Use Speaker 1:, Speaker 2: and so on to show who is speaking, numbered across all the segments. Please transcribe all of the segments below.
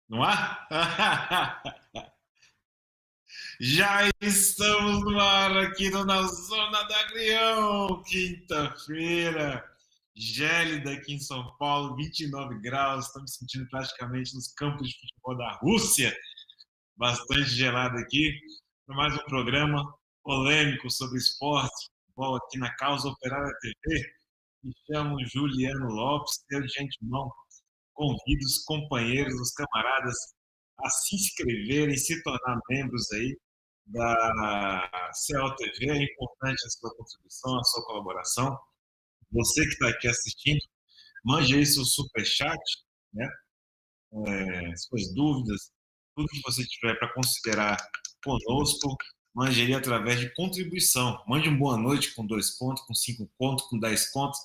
Speaker 1: Não há? Já estamos no ar aqui na Zona da Agrião, quinta-feira, gélida aqui em São Paulo, 29 graus, estamos sentindo praticamente nos campos de futebol da Rússia, bastante gelado aqui, para mais um programa polêmico sobre esporte, futebol aqui na Causa Operária TV. Me chamo Juliano Lopes, eu de antemão convido os companheiros, os camaradas a se inscreverem, se tornar membros aí da COTV. É importante a sua contribuição, a sua colaboração. Você que está aqui assistindo, mande aí seu superchat, né? Suas dúvidas, tudo que você tiver para considerar conosco, mande aí através de contribuição. Mande um boa noite com 2 contos, com 5 contos, com 10 contos.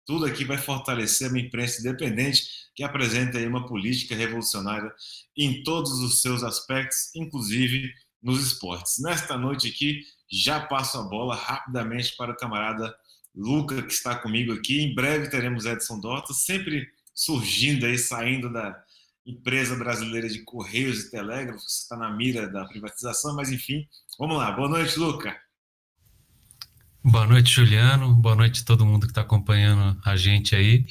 Speaker 1: Tudo aqui vai fortalecer uma imprensa independente que apresenta aí uma política revolucionária em todos os seus aspectos, inclusive nos esportes. Nesta noite aqui, já passo a bola rapidamente para o camarada Luca, que está comigo aqui. Em breve teremos Edson Dorta, sempre surgindo aí, saindo da empresa brasileira de Correios e Telégrafos, que está na mira da privatização, mas enfim, vamos lá. Boa noite, Luca.
Speaker 2: Boa noite, Juliano. Boa noite a todo mundo que está acompanhando a gente aí.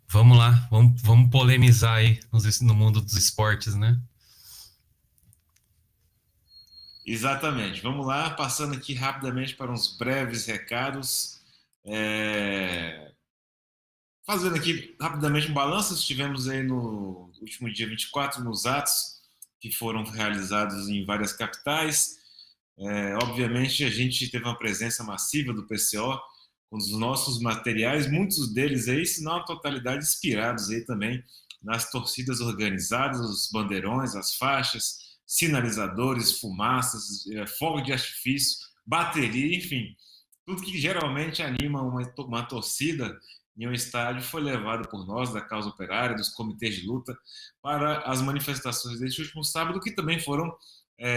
Speaker 2: Vamos lá, vamos polemizar aí no mundo dos esportes, né?
Speaker 1: Exatamente. Vamos lá, passando aqui rapidamente para uns breves recados. É, Fazendo aqui rapidamente um balanço, estivemos aí no último dia 24 nos atos que foram realizados em várias capitais. Obviamente, a gente teve uma presença massiva do PCO com os nossos materiais, muitos deles aí, se não a totalidade, inspirados aí também nas torcidas organizadas, os bandeirões, as faixas, sinalizadores, fumaças, fogo de artifício, bateria, enfim, tudo que geralmente anima uma torcida em um estádio foi levado por nós, da causa operária, dos comitês de luta, para as manifestações deste último sábado, que também foram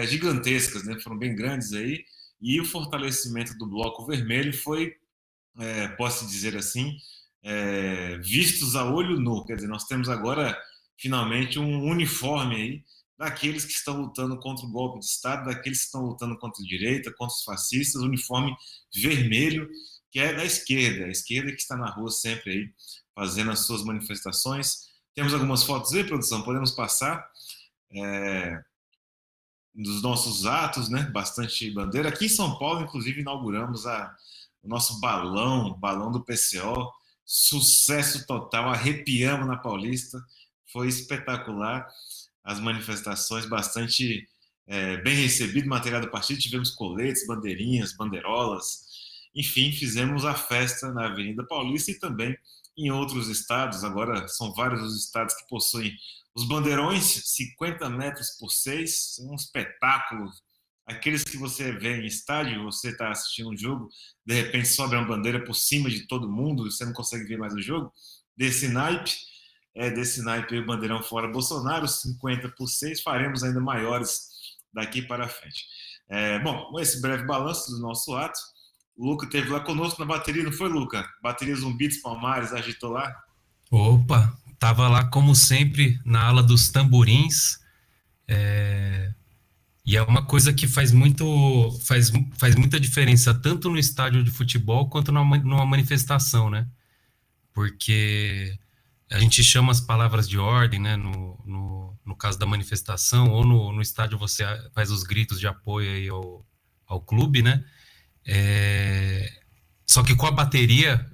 Speaker 1: gigantescas, né? Foram bem grandes aí, e o fortalecimento do Bloco Vermelho foi, posso dizer assim, vistos a olho nu. Quer dizer, nós temos agora finalmente um uniforme aí daqueles que estão lutando contra o golpe de Estado, daqueles que estão lutando contra a direita, contra os fascistas, uniforme vermelho, que é da esquerda, a esquerda que está na rua sempre aí, fazendo as suas manifestações. Temos algumas fotos aí, produção, podemos passar. É, dos nossos atos, né? Bastante bandeira. Aqui em São Paulo, inclusive, inauguramos o nosso balão do PCO, sucesso total, arrepiamos na Paulista, foi espetacular. As manifestações bastante bem recebido, material do partido, tivemos coletes, bandeirinhas, bandeirolas, enfim, fizemos a festa na Avenida Paulista e também em outros estados. Agora são vários os estados que possuem os bandeirões, 50 metros por 6, um espetáculo. Aqueles que você vê em estádio, você está assistindo um jogo, de repente sobe uma bandeira por cima de todo mundo, você não consegue ver mais o jogo. Desse naipe, desse naipe o bandeirão fora Bolsonaro, 50 por 6, faremos ainda maiores daqui para frente. Bom, com esse breve balanço do nosso ato, o Luca esteve lá conosco na bateria, não foi, Luca? Bateria Zumbi dos Palmares, agitou lá?
Speaker 2: Opa, tava lá como sempre na ala dos tamborins, e é uma coisa que faz muita diferença tanto no estádio de futebol quanto numa manifestação, né? Porque a gente chama as palavras de ordem, né? No caso da manifestação, ou no estádio você faz os gritos de apoio aí ao clube, né? É, Só que com a bateria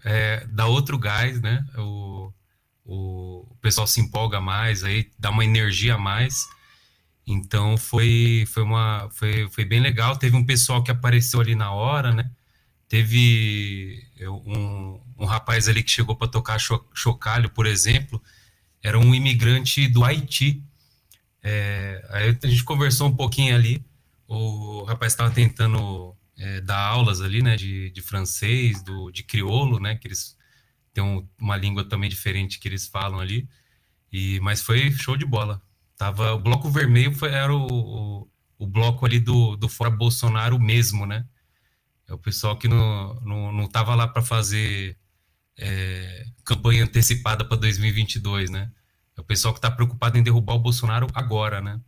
Speaker 2: dá outro gás, né? O pessoal se empolga mais, aí dá uma energia a mais. Então foi bem legal. Teve um pessoal que apareceu ali na hora, né? Teve um rapaz ali que chegou para tocar chocalho, por exemplo, era um imigrante do Haiti. Aí a gente conversou um pouquinho ali. O rapaz estava tentando dar aulas ali, né, de francês, de crioulo, né, que eles têm uma língua também diferente que eles falam ali. Mas foi show de bola. O bloco vermelho era o bloco ali do Fora Bolsonaro mesmo, né? É o pessoal que não tava lá para fazer campanha antecipada para 2022, né? É o pessoal que está preocupado em derrubar o Bolsonaro agora, né?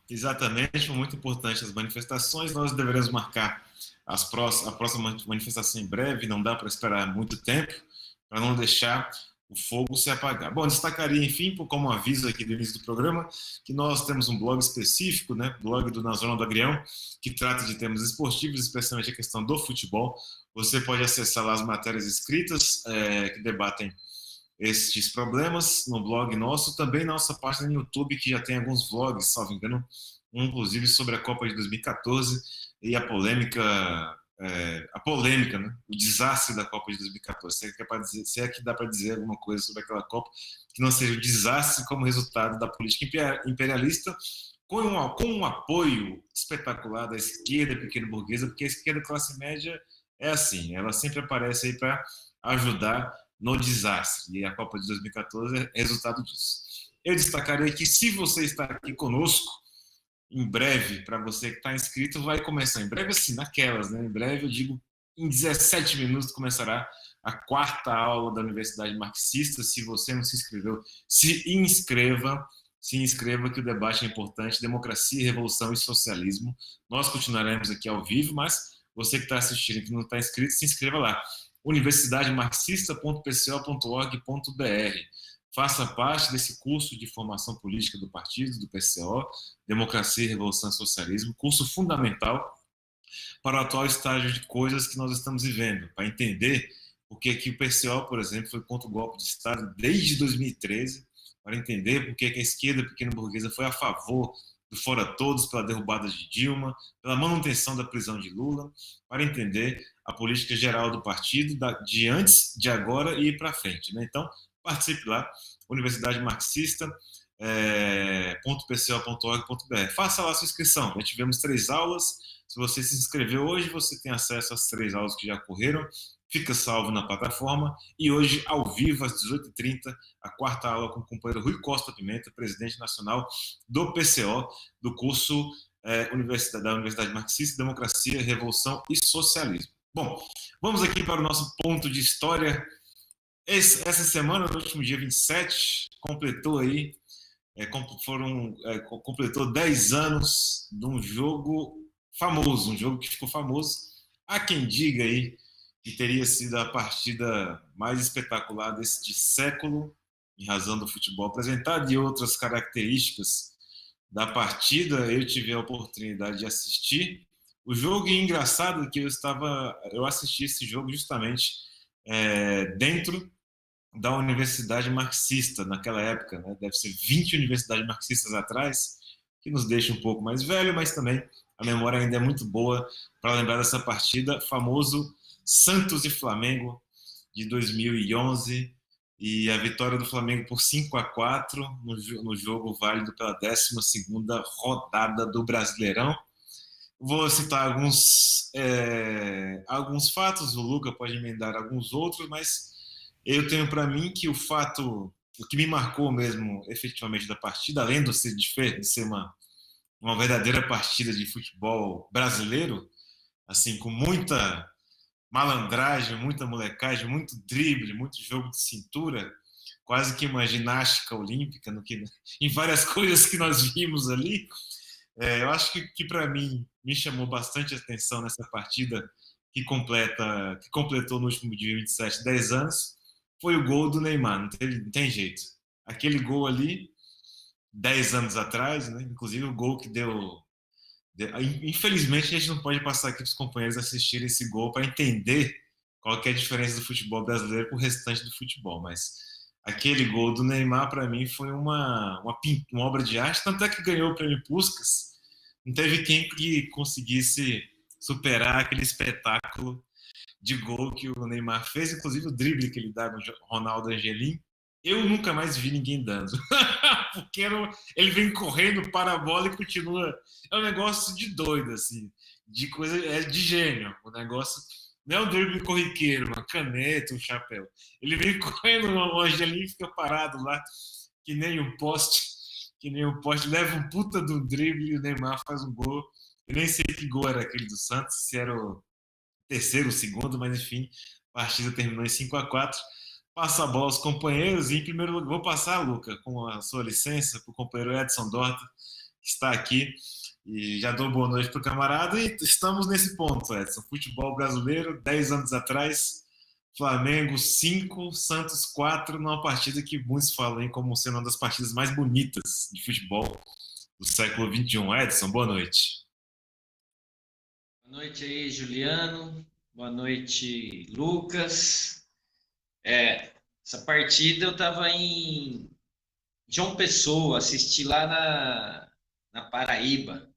Speaker 1: Exatamente, foi muito importante as manifestações. Nós deveremos marcar a próxima manifestação em breve, não dá para esperar muito tempo, para não deixar o fogo se apagar. Bom, destacaria, enfim, como aviso aqui do início do programa, que nós temos um blog específico, né, blog do Na Zona do Agrião, que trata de temas esportivos, especialmente a questão do futebol. Você pode acessar lá as matérias escritas que debatem estes problemas no blog nosso, também nossa página no YouTube, que já tem alguns vlogs, salvo engano, um inclusive sobre a Copa de 2014 e a polêmica, né? O desastre da Copa de 2014. Se é que dá para dizer alguma coisa sobre aquela Copa que não seja um desastre como resultado da política imperialista, com um apoio espetacular da esquerda pequena burguesa, porque a esquerda classe média é assim, ela sempre aparece aí para ajudar no desastre. E a Copa de 2014 é resultado disso. Eu destacarei que se você está aqui conosco, em breve, para você que está inscrito, vai começar. Em breve, assim, naquelas, né? Em breve, eu digo, em 17 minutos começará a quarta aula da Universidade Marxista. Se você não se inscreveu, se inscreva que o debate é importante. Democracia, revolução e socialismo. Nós continuaremos aqui ao vivo, mas você que está assistindo e que não está inscrito, se inscreva lá universidademarxista.pco.org.br. Faça parte desse curso de formação política do partido, do PCO, Democracia, Revolução e Socialismo, curso fundamental para o atual estágio de coisas que nós estamos vivendo, para entender porque que o PCO, por exemplo, foi contra o golpe de Estado desde 2013, para entender porque que a esquerda pequena burguesa foi a favor do Fora Todos, pela derrubada de Dilma, pela manutenção da prisão de Lula, para entender a política geral do partido de antes, de agora e para frente. Né? Então, participe lá, Universidade Marxista, .pco.org.br. Faça lá a sua inscrição. Já tivemos 3 aulas. Se você se inscreveu hoje, você tem acesso às 3 aulas que já ocorreram. Fica salvo na plataforma. E hoje, ao vivo, às 18h30, a quarta aula com o companheiro Rui Costa Pimenta, presidente nacional do PCO, do curso da Universidade Marxista, Democracia, Revolução e Socialismo. Bom, vamos aqui para o nosso ponto de história. Essa semana, no último dia 27, completou aí completou 10 anos de um jogo famoso, um jogo que ficou famoso. Há quem diga aí que teria sido a partida mais espetacular deste século, em razão do futebol apresentado e outras características da partida. Eu tive a oportunidade de assistir o jogo, e engraçado que eu assisti esse jogo justamente dentro da Universidade Marxista naquela época, né? Deve ser 20 universidades marxistas atrás, que nos deixa um pouco mais velho, mas também a memória ainda é muito boa para lembrar dessa partida, famoso Santos e Flamengo de 2011, e a vitória do Flamengo por 5-4 no jogo válido pela 12ª rodada do Brasileirão. Vou citar alguns fatos, o Luca pode emendar alguns outros, mas eu tenho para mim que o que me marcou mesmo efetivamente da partida, além de ser uma verdadeira partida de futebol brasileiro, assim, com muita malandragem, muita molecagem, muito drible, muito jogo de cintura, quase que uma ginástica olímpica em várias coisas que nós vimos ali. Eu acho que para mim me chamou bastante atenção nessa partida que completou no último dia 27 10 anos, foi o gol do Neymar. Não tem jeito. Aquele gol ali, 10 anos atrás, né? Inclusive o gol que infelizmente a gente não pode passar aqui para os companheiros assistirem esse gol para entender qual que é a diferença do futebol brasileiro com o restante do futebol, mas aquele gol do Neymar para mim foi uma obra de arte, tanto é que ganhou o prêmio Puskás. Não teve quem que conseguisse superar aquele espetáculo de gol que o Neymar fez, inclusive o drible que ele dá no Ronaldo Angelim. Eu nunca mais vi ninguém dando. Porque ele vem correndo para a bola e continua. É um negócio de doido, assim. De coisa. É de gênio. O negócio. Não é um drible corriqueiro, uma caneta, um chapéu. Ele vem correndo, o Angelim fica parado lá, que nem um poste. Que nem um poste. Leva um puta do drible e o Neymar faz um gol. Eu nem sei que gol era aquele do Santos, se era o terceiro, o segundo, mas enfim, a partida terminou em 5-4. Passo a bola aos companheiros e, em primeiro lugar, vou passar, Luca, com a sua licença, para o companheiro Edson Dorta, que está aqui. E já dou boa noite para o camarada. E estamos nesse ponto, Edson. Futebol brasileiro, 10 anos atrás, Flamengo 5, Santos 4, numa partida que muitos falam aí como sendo uma das partidas mais bonitas de futebol do século XXI. Edson, boa noite.
Speaker 3: Boa noite aí, Juliano. Boa noite, Lucas. Essa partida eu estava em João Pessoa, assisti lá na Paraíba,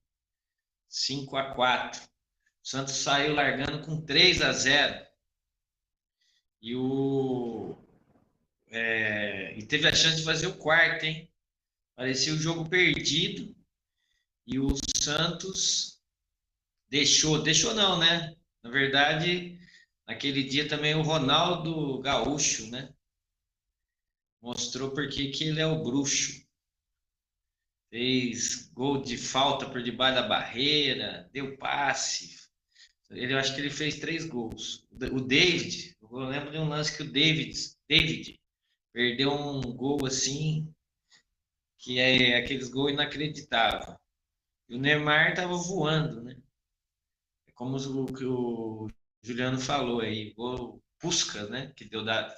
Speaker 3: 5-4. O Santos saiu largando com 3-0. E teve a chance de fazer o quarto, hein? Parecia o jogo perdido. E o Santos deixou não, né? Na verdade, naquele dia também o Ronaldo Gaúcho, né? Mostrou porque que ele é o bruxo. Fez gol de falta por debaixo da barreira, deu passe. Eu acho que ele fez 3 gols. O David, eu lembro de um lance que o David perdeu um gol assim, que é aqueles gols inacreditáveis. E o Neymar estava voando, né? É como o Juliano falou aí, gol Puskás, né? Que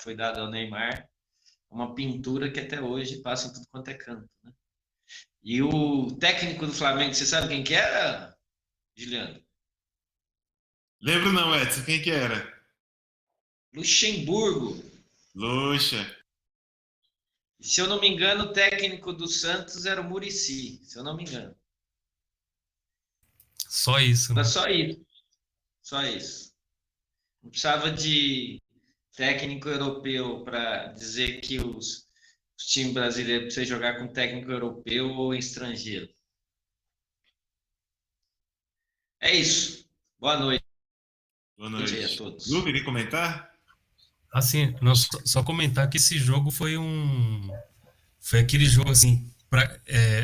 Speaker 3: foi dado ao Neymar. Uma pintura que até hoje passa em tudo quanto é canto, né? E o técnico do Flamengo, você sabe quem que era, Juliano?
Speaker 1: Lembro não, Edson, quem que era?
Speaker 3: Luxemburgo.
Speaker 1: Luxa.
Speaker 3: E, se eu não me engano, o técnico do Santos era o Muricy, se eu não me engano.
Speaker 2: Só isso, né?
Speaker 3: Era só isso. Só isso. Não precisava de técnico europeu para dizer que os times brasileiros precisam jogar com técnico europeu ou estrangeiro. É isso. Boa noite.
Speaker 1: Boa noite
Speaker 3: A todos.
Speaker 1: Luca, quer comentar?
Speaker 2: Assim, só comentar que esse jogo foi aquele jogo assim,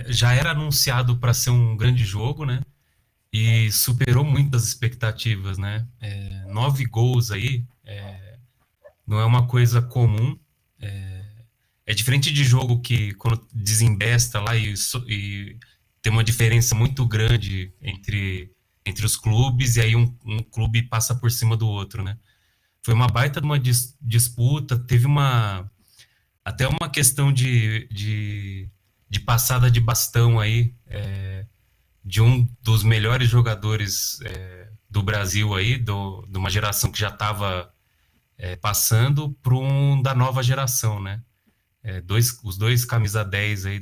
Speaker 2: já era anunciado para ser um grande jogo, né? E superou muitas expectativas, né? 9 gols aí, não é uma coisa comum. É diferente de jogo que quando desembesta lá e tem uma diferença muito grande entre os clubes e aí um clube passa por cima do outro, né? Foi uma baita de uma disputa, teve até uma questão de passada de bastão aí, de um dos melhores jogadores do Brasil aí, de uma geração que já estava passando para um da nova geração, né? Os dois camisa 10 aí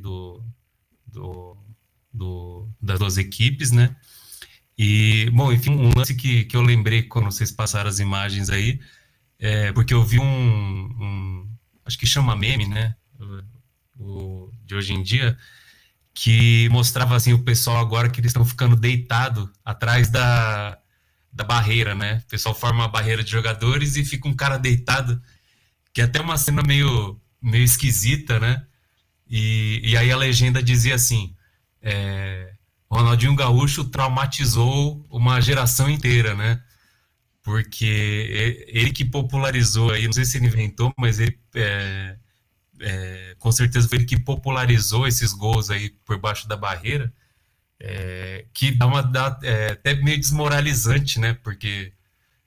Speaker 2: das duas equipes, né? E, bom, enfim, um lance que eu lembrei quando vocês passaram as imagens aí, porque eu vi acho que chama meme, né? De hoje em dia, que mostrava assim o pessoal agora que eles estão ficando deitado atrás da barreira, né? O pessoal forma uma barreira de jogadores e fica um cara deitado, que é até uma cena meio esquisita, né? E aí a legenda dizia assim, Ronaldinho Gaúcho traumatizou uma geração inteira, né? Porque ele que popularizou aí, não sei se ele inventou, mas ele com certeza foi ele que popularizou esses gols aí por baixo da barreira, que dá até meio desmoralizante, né? Porque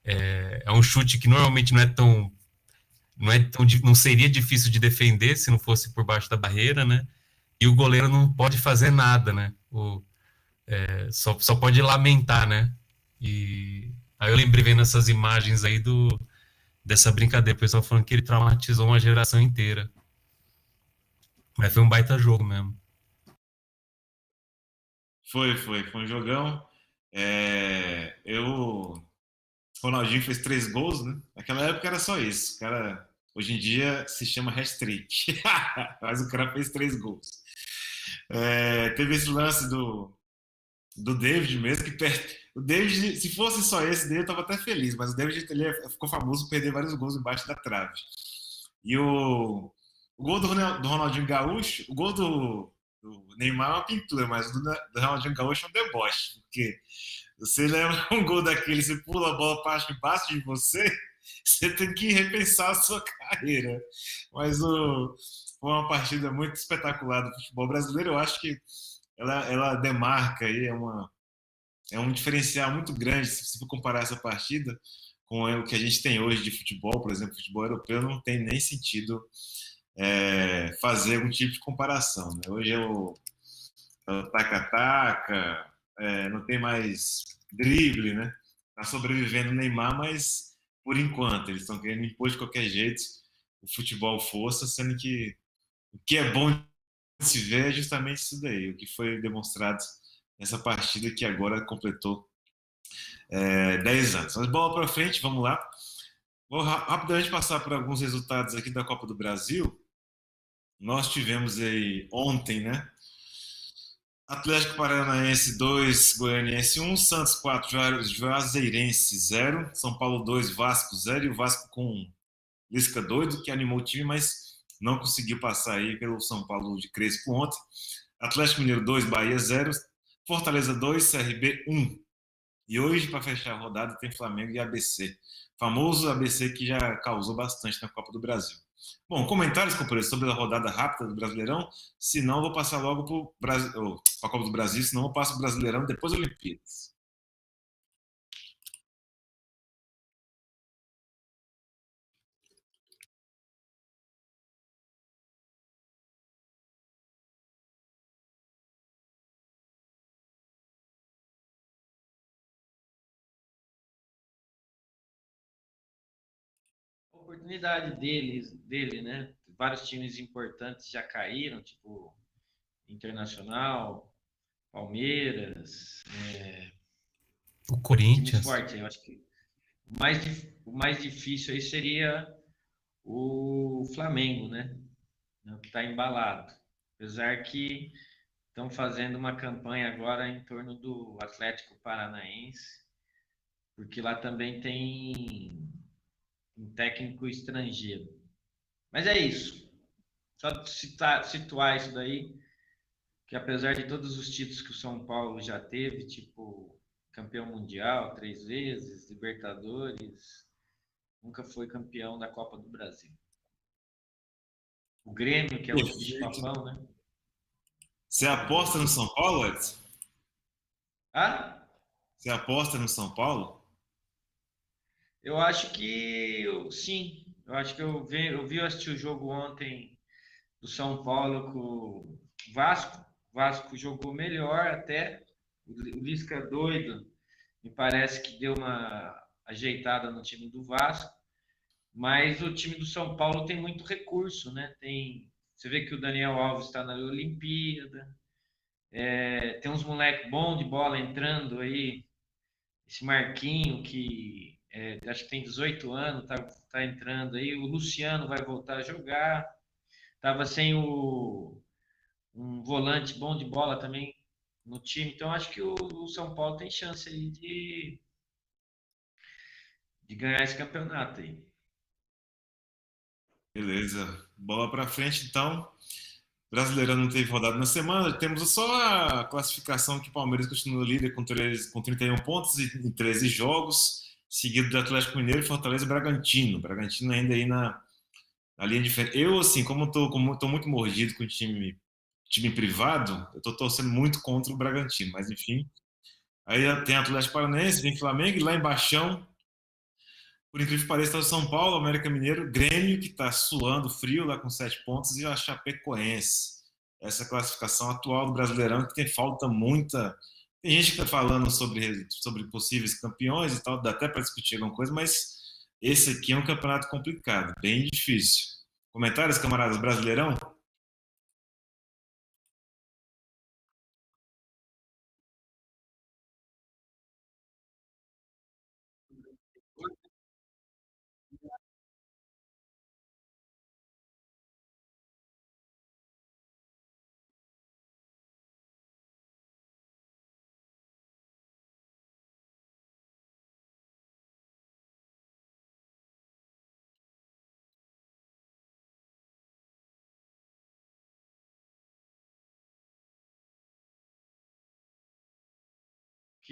Speaker 2: é um chute que normalmente não seria difícil de defender se não fosse por baixo da barreira, né? E o goleiro não pode fazer nada, né? Só pode lamentar, né? E aí eu lembrei vendo essas imagens aí dessa brincadeira, o pessoal falando que ele traumatizou uma geração inteira. Mas foi um baita jogo mesmo.
Speaker 1: Foi um jogão. Ronaldinho fez 3 gols, né? Naquela época era só isso. O cara, hoje em dia, se chama hat-trick. Mas o cara fez 3 gols. Teve esse lance do David mesmo, o David, se fosse só esse dele, eu tava até feliz, mas o David ele ficou famoso por perder vários gols embaixo da trave. E o gol do Ronaldinho Gaúcho, o gol do Neymar é uma pintura, mas o do Ronaldinho Gaúcho é um deboche, porque você lembra um gol daquele, você pula a bola para debaixo de você você tem que repensar a sua carreira. Mas foi uma partida muito espetacular do futebol brasileiro. Eu acho que ela demarca aí, é um diferencial muito grande se você for comparar essa partida com o que a gente tem hoje de futebol, por exemplo, futebol europeu, não tem nem sentido fazer algum tipo de comparação. Né? Hoje é o taca-taca, não tem mais drible, né? Tá sobrevivendo o Neymar, mas por enquanto eles estão querendo impor de qualquer jeito o futebol força, sendo que o que é bom de se ver é justamente isso daí, o que foi demonstrado nessa partida que agora completou 10 anos. Mas bola para frente, vamos lá. Vou rapidamente passar por alguns resultados aqui da Copa do Brasil. Nós tivemos aí ontem, né? Atlético Paranaense 2, Goianiense 1, Santos 4, Juazeirense 0, São Paulo 2, Vasco 0, e o Vasco com Lisca doido, que animou o time, mas não conseguiu passar aí pelo São Paulo de Crespo ontem. Atlético Mineiro 2, Bahia 0, Fortaleza 2, CRB 1. E hoje, para fechar a rodada, tem Flamengo e ABC. Famoso ABC que já causou bastante na Copa do Brasil. Bom, comentários, companheiros, sobre a rodada rápida do Brasileirão. Se não, vou passar logo para a Copa do Brasil. Se não, eu passo o Brasileirão depois das Olimpíadas.
Speaker 3: A oportunidade dele, né? Vários times importantes já caíram, tipo Internacional, Palmeiras,
Speaker 2: O
Speaker 3: times
Speaker 2: Corinthians.
Speaker 3: fortes. Eu acho que o mais difícil aí seria o Flamengo, né? Que está embalado. Apesar que estão fazendo uma campanha agora em torno do Atlético Paranaense, porque lá também tem um técnico estrangeiro. Mas é isso. Só situar isso daí, que apesar de todos os títulos que o São Paulo já teve, tipo campeão mundial 3 vezes, Libertadores, nunca foi campeão da Copa do Brasil. O Grêmio, que é o
Speaker 1: Perfeito.
Speaker 3: bicho-papão, né?
Speaker 1: Você aposta no São Paulo, Edson?
Speaker 3: Ah,
Speaker 1: Você aposta no São Paulo?
Speaker 3: eu acho que sim. Eu acho que eu assistir o jogo ontem do São Paulo com o Vasco. O Vasco jogou melhor até. O Lisca doido me parece que deu uma ajeitada no time do Vasco. Mas o time do São Paulo tem muito recurso, né? Você vê que o Daniel Alves está na Olimpíada. Tem uns moleques bons de bola entrando aí. Esse Marquinho, que acho que tem 18 anos, tá entrando aí. O Luciano vai voltar a jogar. Tava sem um volante bom de bola também no time. Então acho que o São Paulo tem chance aí de ganhar esse campeonato aí.
Speaker 1: Beleza. Bola para frente, então. Brasileirão não teve rodada na semana. Temos só a classificação que o Palmeiras continua líder com 31 pontos em 13 jogos, seguido do Atlético Mineiro, Fortaleza e Bragantino. Bragantino ainda aí na linha de frente. Eu, assim, como tô muito mordido com o time privado, eu tô torcendo muito contra o Bragantino, mas enfim. Aí tem Atlético Paranaense, vem Flamengo, e lá embaixo, por incrível que pareça, está o São Paulo, América Mineiro, Grêmio, que está suando frio lá com 7 pontos, e a Chapecoense. Essa classificação atual do Brasileirão, que tem falta muita. Tem gente que está falando sobre possíveis campeões e tal, dá até para discutir alguma coisa, mas esse aqui é um campeonato complicado, bem difícil. Comentários, camaradas, Brasileirão?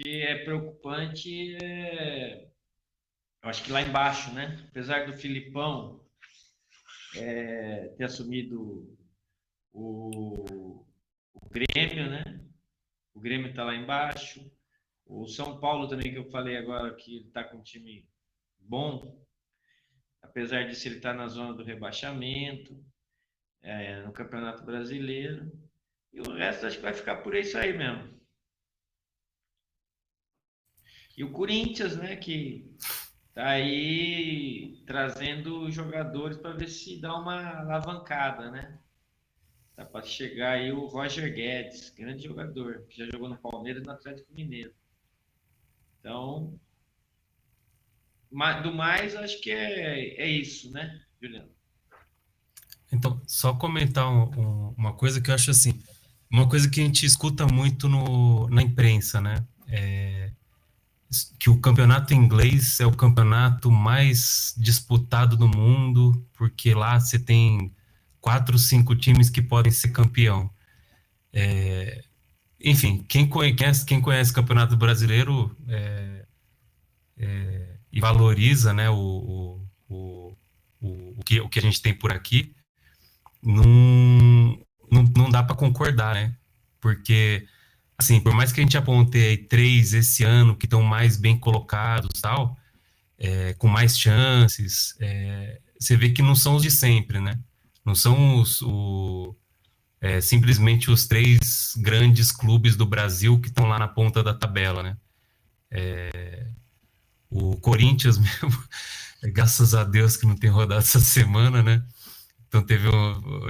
Speaker 3: O que é preocupante é Eu acho que lá embaixo, né? Apesar do Filipão ter assumido o, o Grêmio, né? O Grêmio está lá embaixo. O São Paulo também, que eu falei agora, que está com um time bom, apesar disso ele está na zona do rebaixamento, no Campeonato Brasileiro. E o resto acho que vai ficar por isso aí mesmo. E o Corinthians, né, que tá aí trazendo jogadores para ver se dá uma alavancada, né? Tá para chegar aí o Roger Guedes, grande jogador, que já jogou no Palmeiras e no Atlético Mineiro. Então, do mais, acho que é isso, né, Juliano?
Speaker 2: Então, só comentar uma coisa que eu acho assim, uma coisa que a gente escuta muito na imprensa, né? Que o campeonato inglês é o campeonato mais disputado do mundo, porque lá você tem 4, 5 times que podem ser campeão. Enfim, quem conhece o Campeonato Brasileiro e valoriza, né, o que a gente tem por aqui, não, não dá para concordar, né? Porque, assim, por mais que a gente aponte aí 3 esse ano que estão mais bem colocados, tal, com mais chances, você vê que não são os de sempre, né? Não são simplesmente os 3 grandes clubes do Brasil que estão lá na ponta da tabela, né? O Corinthians mesmo, graças a Deus que não tem rodado essa semana, né? Então teve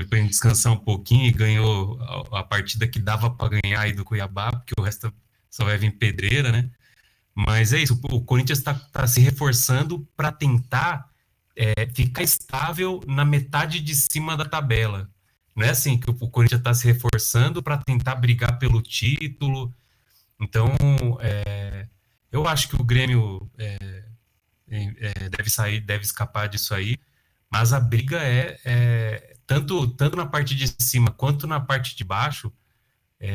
Speaker 2: para descansar um pouquinho e ganhou a partida que dava para ganhar aí do Cuiabá, porque o resto só vai vir pedreira, né? Mas é isso, o Corinthians está se reforçando para tentar ficar estável na metade de cima da tabela. Não é assim que o Corinthians está se reforçando para tentar brigar pelo título. Então, eu acho que o Grêmio deve sair, deve escapar disso aí, mas a briga tanto na parte de cima quanto na parte de baixo.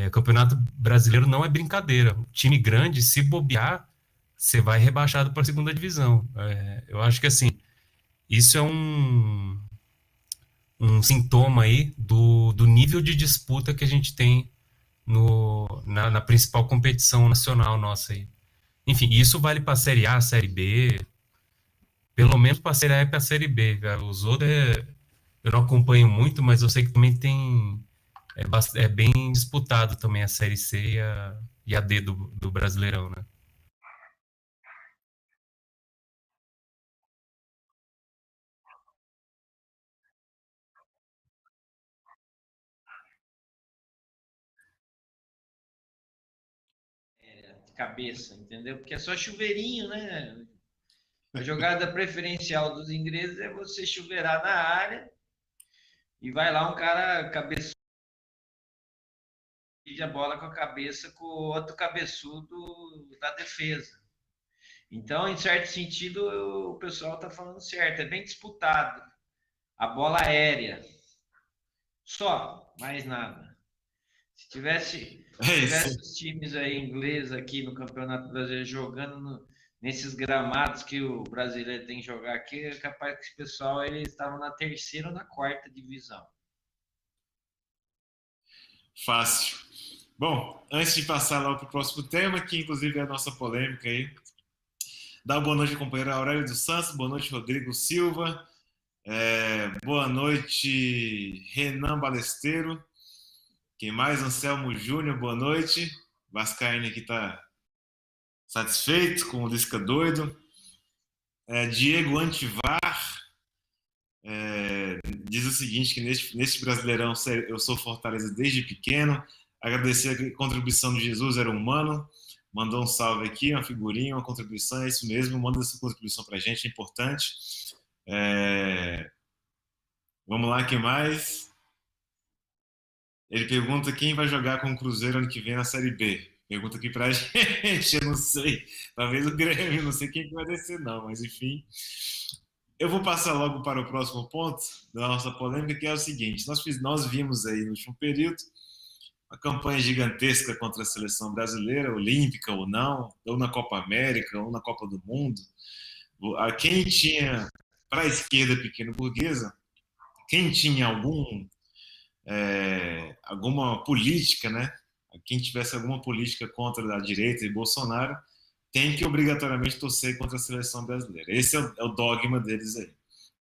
Speaker 2: O Campeonato Brasileiro não é brincadeira. O time grande, se bobear, você vai rebaixado para a segunda divisão. Eu acho que assim, isso é um sintoma aí do nível de disputa que a gente tem na principal competição nacional nossa aí. Enfim, isso vale para a Série A, Série B, pelo menos para a Série A e para a Série B. Cara. Os outros eu não acompanho muito, mas eu sei que também tem bem disputado também a Série C e a D do Brasileirão, né?
Speaker 3: De cabeça, entendeu? Porque é só chuveirinho, né? A jogada preferencial dos ingleses é você chuveirar na área e vai lá um cara cabeçudo a bola com a cabeça com o outro cabeçudo da defesa. Então, em certo sentido, o pessoal está falando certo, é bem disputado. A bola aérea, só, mais nada. Se tivesse,
Speaker 1: É isso.
Speaker 3: os times aí ingleses aqui no Campeonato Brasileiro jogando nesses gramados que o brasileiro tem que jogar aqui, é capaz que esse pessoal eles estavam na terceira ou na quarta divisão.
Speaker 1: Fácil. Bom, antes de passar logo para o próximo tema, que inclusive é a nossa polêmica aí, dá uma boa noite, companheiro Aurélio dos Santos, boa noite, Rodrigo Silva, boa noite, Renan Balesteiro, quem mais? Anselmo Júnior, boa noite, Vascaíno aqui está satisfeito com o Lisca doido, Diego Antivar, diz o seguinte, que neste Brasileirão eu sou Fortaleza desde pequeno, agradecer a contribuição de Jesus, era humano, mandou um salve aqui, uma figurinha, uma contribuição, é isso mesmo, manda essa contribuição pra gente, é importante. Vamos lá, quem mais? Ele pergunta quem vai jogar com o Cruzeiro ano que vem na Série B. Pergunta aqui pra gente, eu não sei. Talvez o Grêmio, não sei quem que vai descer não, mas enfim. Eu vou passar logo para o próximo ponto da nossa polêmica, que é o seguinte, nós vimos aí no último período uma campanha gigantesca contra a seleção brasileira, olímpica ou não, ou na Copa América, ou na Copa do Mundo, Quem tinha, para a esquerda pequeno burguesa, quem tinha alguma política, né? Quem tivesse alguma política contra a direita e Bolsonaro tem que obrigatoriamente torcer contra a seleção brasileira. Esse é o dogma deles aí.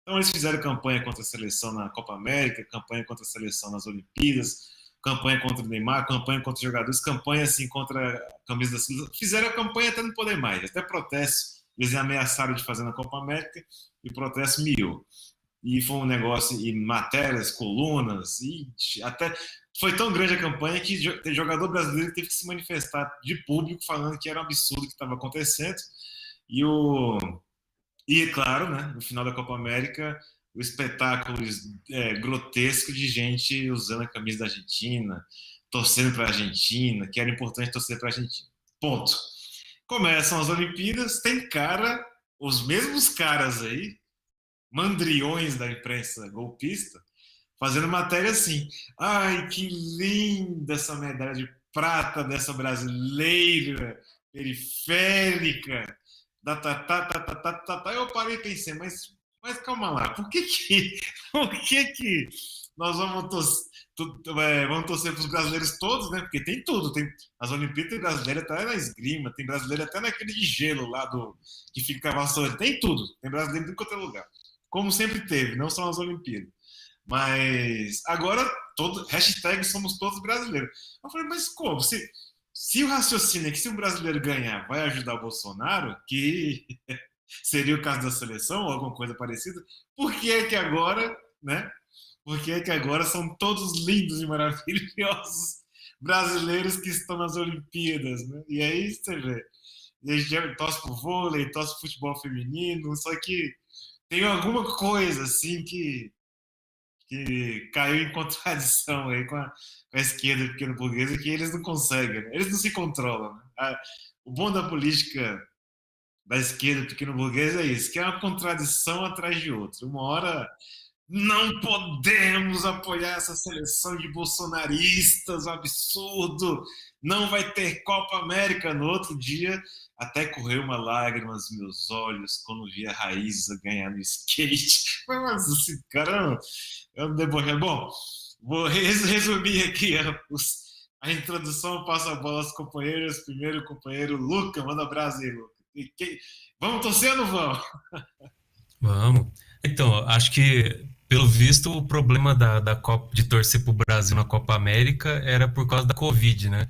Speaker 1: Então eles fizeram campanha contra a seleção na Copa América, campanha contra a seleção nas Olimpíadas, campanha contra o Neymar, campanha contra os jogadores, campanha assim contra a camisa da seleção. Fizeram a campanha até não poder mais, até protesto eles ameaçaram de fazer na Copa América e o protesto miou. E foi um negócio, e matérias, colunas, e até foi tão grande a campanha que tem jogador brasileiro que teve que se manifestar de público falando que era um absurdo o que estava acontecendo. E claro, né, no final da Copa América, o espetáculo grotesco de gente usando a camisa da Argentina, torcendo para a Argentina, que era importante torcer para a Argentina. Ponto. Começam as Olimpíadas, tem os mesmos caras aí, mandriões da imprensa golpista, fazendo matéria assim: ai, que linda essa medalha de prata dessa brasileira periférica. Eu parei e pensei, mas calma lá, por que nós vamos torcer para os brasileiros todos, né? Porque tem tudo, tem as Olimpíadas, tem brasileiro até na esgrima, tem brasileiro até naquele de gelo lá que fica vassoura, tem tudo, tem brasileiro em qualquer lugar, como sempre teve, não só nas Olimpíadas. Mas agora, hashtag somos todos brasileiros. Eu falei, mas como? Se o raciocínio é que se um brasileiro ganhar vai ajudar o Bolsonaro, que seria o caso da seleção ou alguma coisa parecida, por que é que agora, né? Por que é que agora são todos lindos e maravilhosos brasileiros que estão nas Olimpíadas, né? E aí você vê, a gente torce pro vôlei, torce pro futebol feminino, só que tem alguma coisa assim que caiu em contradição aí com a esquerda pequeno burguesa, que eles não conseguem, né? Eles não se controlam, né? O bom da política da esquerda pequeno burguesa é isso, que é uma contradição atrás de outra. Uma hora não podemos apoiar essa seleção de bolsonaristas, um absurdo, não vai ter Copa América. No outro dia, até correu uma lágrima nos meus olhos quando vi a Raíza ganhar no skate. Mas esse cara é um debochado. Bom, vou resumir aqui a introdução, passo a bola aos companheiros. Primeiro o companheiro Luca, manda abraço aí, Luca. Vamos torcer ou não vamos?
Speaker 2: Vamos. Então, acho que, pelo visto, o problema da Copa, de torcer para o Brasil na Copa América era por causa da Covid, né?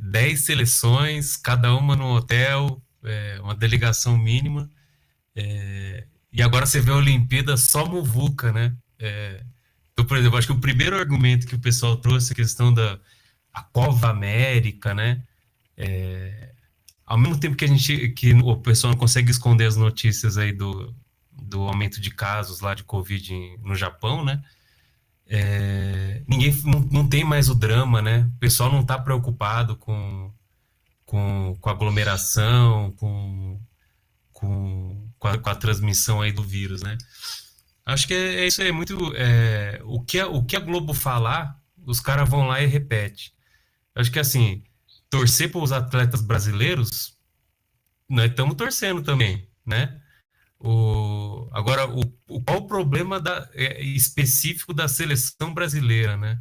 Speaker 2: 10 seleções, cada uma no hotel, uma delegação mínima. E agora você vê a Olimpíada só muvuca, né? Então, por exemplo, acho que o primeiro argumento que o pessoal trouxe, a questão da Copa América, né? Ao mesmo tempo que o pessoal não consegue esconder as notícias aí do aumento de casos lá de Covid no Japão, né? Ninguém não tem mais o drama, né? O pessoal não está preocupado com aglomeração, com a transmissão aí do vírus, né? Acho que é isso aí, muito o que a Globo falar, os caras vão lá e repete. Acho que assim, torcer para os atletas brasileiros, nós estamos torcendo também, né? Agora, qual o problema específico da seleção brasileira, né?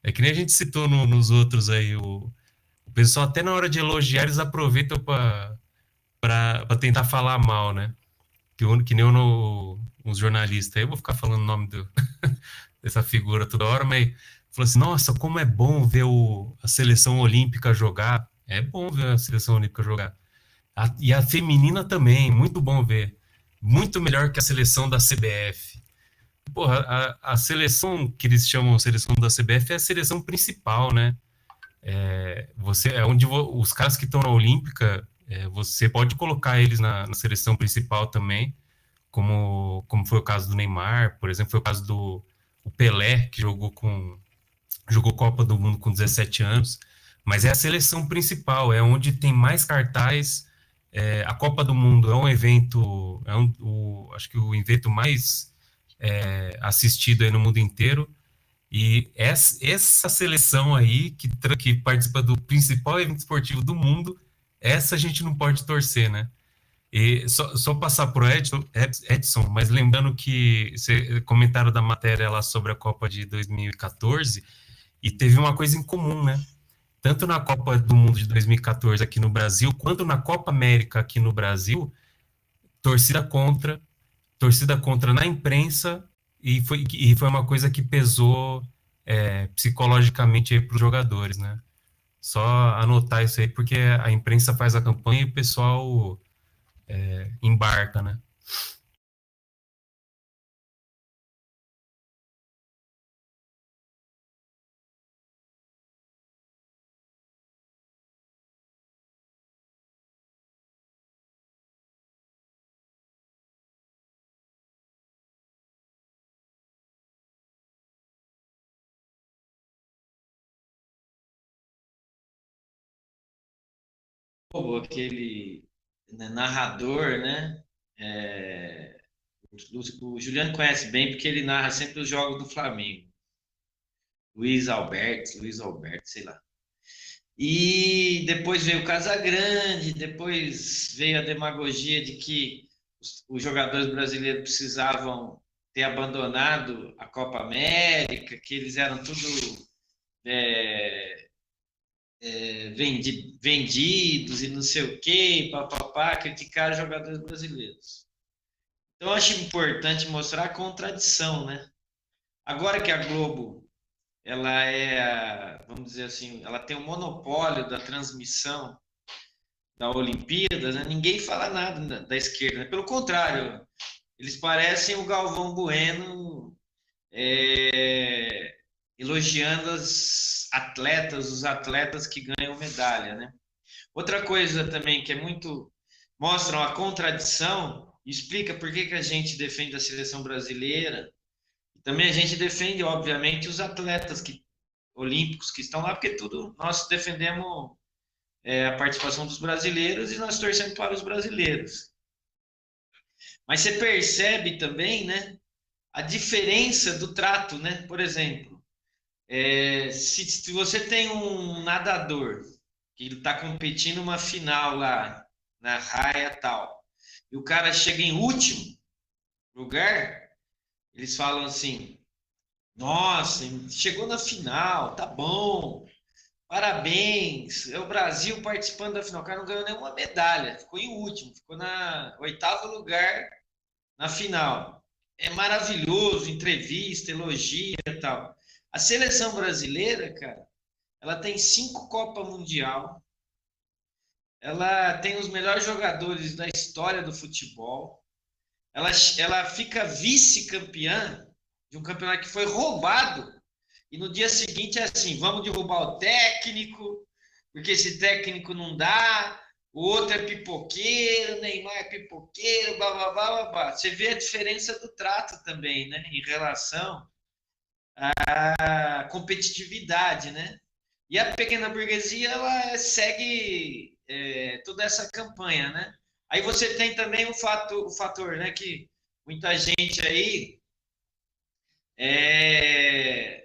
Speaker 2: É que nem a gente citou nos outros aí, o pessoal até na hora de elogiar, eles aproveitam para tentar falar mal, né? Que nem uns jornalistas aí, eu vou ficar falando o nome dessa figura toda hora, mas falou assim, nossa, como é bom ver a seleção olímpica jogar. É bom ver a seleção olímpica jogar. E a feminina também, muito bom ver. Muito melhor que a seleção da CBF. Porra, a seleção que eles chamam de seleção da CBF é a seleção principal, né? Onde os caras que estão na Olímpica, você pode colocar eles na seleção principal também, como foi o caso do Neymar, por exemplo, foi o caso do Pelé, que jogou Copa do Mundo com 17 anos, mas é a seleção principal, é onde tem mais cartaz. A Copa do Mundo é um evento, acho que o evento mais assistido aí no mundo inteiro, e essa seleção aí que participa do principal evento esportivo do mundo, essa a gente não pode torcer, né? E só passar para o Edson, mas lembrando que você comentaram da matéria lá sobre a Copa de 2014, e teve uma coisa em comum, né? Tanto na Copa do Mundo de 2014 aqui no Brasil, quanto na Copa América aqui no Brasil, torcida contra, torcida contra na imprensa, e foi uma coisa que pesou psicologicamente para os jogadores, né? Só anotar isso aí, porque a imprensa faz a campanha e o pessoal embarca, né?
Speaker 3: Aquele, né, narrador, né? É, o Juliano conhece bem porque ele narra sempre os jogos do Flamengo. Luiz Alberto, sei lá. E depois veio o Casagrande, depois veio a demagogia de que os jogadores brasileiros precisavam ter abandonado a Copa América, que eles eram tudo é, vendidos e não sei o quê, papapá, criticar os jogadores brasileiros. Então, eu acho importante mostrar a contradição, né? Agora que a Globo, ela vamos dizer assim, ela tem o monopólio da transmissão da Olimpíada, né? Ninguém fala nada da esquerda, né? Pelo contrário, eles parecem o Galvão Bueno elogiando os atletas que ganham medalha, né? Outra coisa também que é muito mostram a contradição, explica por que a gente defende a seleção brasileira. Também a gente defende, obviamente, os atletas olímpicos que estão lá, porque tudo nós defendemos a participação dos brasileiros e nós torcemos para os brasileiros. Mas você percebe também, né, a diferença do trato, né? Por exemplo, se você tem um nadador que está competindo uma final lá na raia tal, e o cara chega em último lugar, eles falam assim: nossa, chegou na final, tá bom, parabéns, é o Brasil participando da final. O cara não ganhou nenhuma medalha, ficou em último, ficou na oitavo lugar na final. É maravilhoso, entrevista, elogia e tal. A seleção brasileira, cara, ela tem 5 Copa Mundial, ela tem os melhores jogadores da história do futebol, ela fica vice-campeã de um campeonato que foi roubado, e no dia seguinte é assim: vamos derrubar o técnico, porque esse técnico não dá, o outro é pipoqueiro, o Neymar é pipoqueiro, blá, blá, blá, blá, blá. Você vê a diferença do trato também, né, em relação à competitividade, né? E a pequena burguesia, ela segue toda essa campanha, né? Aí você tem também o fator, né, que muita gente aí